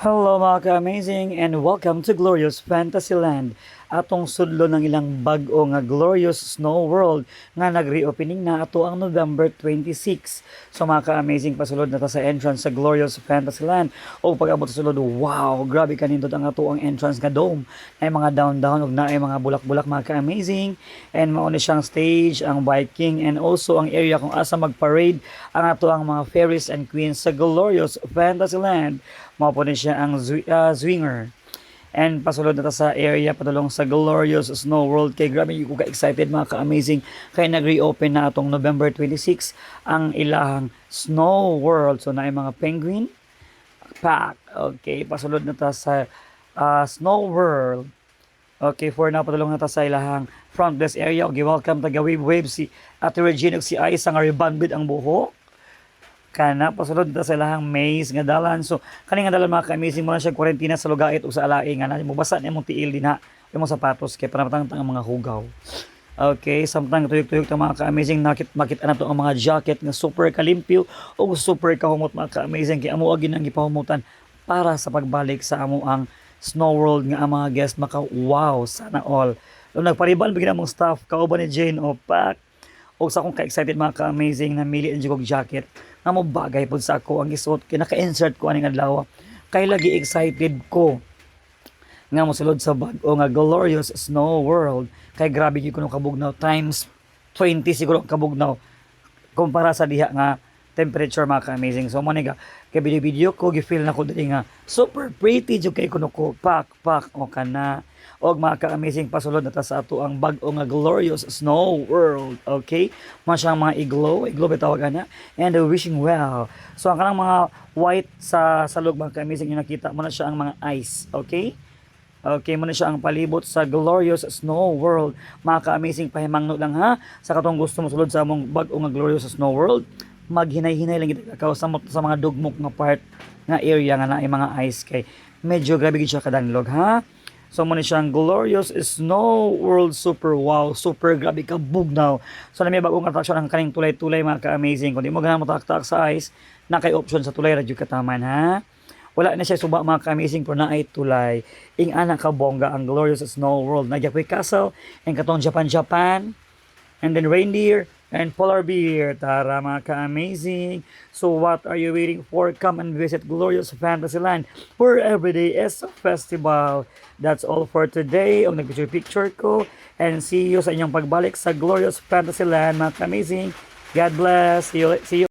Hello mga ka-amazing and welcome to Glorious Fantasyland. Atong sudlo ng ilang bag-o nga Glorious Snow World nga nag-reopening na ato ang November 26. So mga ka-amazing, pasulod na ta sa entrance sa Glorious Fantasyland. O pag-abot sa sulod, wow, grabe kanindot ang ato ang entrance nga dome. Ay mga down-down ug naay mga bulak-bulak mga ka-amazing. And mao ni siyang stage, ang Viking and also ang area kung asa mag-parade ang ato ang mga fairies and queens sa Glorious Fantasyland. Mao po ni siya ang swinger. And pasulod na ta sa area padulong sa Glorious Snow World. Kay grabe ko ka-excited mga ka-amazing. Kay nag-reopen na atong November 26 ang ilahang Snow World. So naay mga penguin pack. Okay, pasulod na ta sa Snow World. Okay, for now padulong na ta sa ilahang front desk area. Okay, welcome taga wave si Ate Regina ug si Ice nga rebanded ang buhok kana pasulod ta sa ilahang maze nga dalan. So kani nga dalan mga ka-amazing mo na siya kwarentina sa lugait ug sa alai nga na mo basa ni imong tiil dinha imong sapatos kay panatang ang mga hugaw. Okay, samtang tuyok-tuyok ta mga ka-amazing makit na to ang mga jacket nga super kalimpyo ug super kahumot mga ka-amazing kay amo agi nang gipahumutan para sa pagbalik sa amo ang Snow World nga ang mga guest maka wow sana all. Nagparibal bigyan mong staff kauban ni Jane Opak. O sa akong ka-excited mga ka-amazing na mili ang jigog jacket nga mo bagay pod sa ako ang isuot kay naka-insert ko aning adlaw kay lagi excited ko nga mosulod sa bag-o nga Glorious Snow World kay grabe gyud kuno kabugnaw times 20 siguro ang kabugnaw kumpara sa diha nga temperature mga ka-amazing. So mo ni kay video ko gi-feel na ko diri nga super pretty jud kay kuno ko pak o kana og mga ka-amazing pasulod na ta sa ato ang bag-o nga Glorious Snow World. Okay, mo siyang mga iglo bitawag ana and wishing well. So ang kanang mga white sa salog mga ka-amazing yung nakita mo na siya ang mga ice. Okay, muna siya ang palibot sa Glorious Snow World. Mga ka-amazing, pahimangno lang ha. Sa katong gusto mo sulod sa among bag-o nga Glorious Snow World, maghinay-hinay lang kita sa mga dugmok nga part nga area nga na mga ice kay medyo grabe gid siya kadanlog ha. So muna siyang Glorious Snow World super wow, super grabe ka bugnaw. So na may bagong attraction ang kaning tulay-tulay mga ka-amazing. Kung di mo ganahan mo tak sa ice, na kay option sa tulay radyo kataman ha. Wala na siya suba mga ka-amazing pero na ay tulay. Ing anak ka bongga ang Glorious Snow World. Nagyapoy Castle and katong Japan and then reindeer and polar bear. Tara mga ka-amazing. So what are you waiting for? Come and visit Glorious Fantasyland where every day is a festival. That's all for today. Ang nag-picture ko and see you sa inyong pagbalik sa Glorious Fantasyland mga ka-amazing. God bless. See you.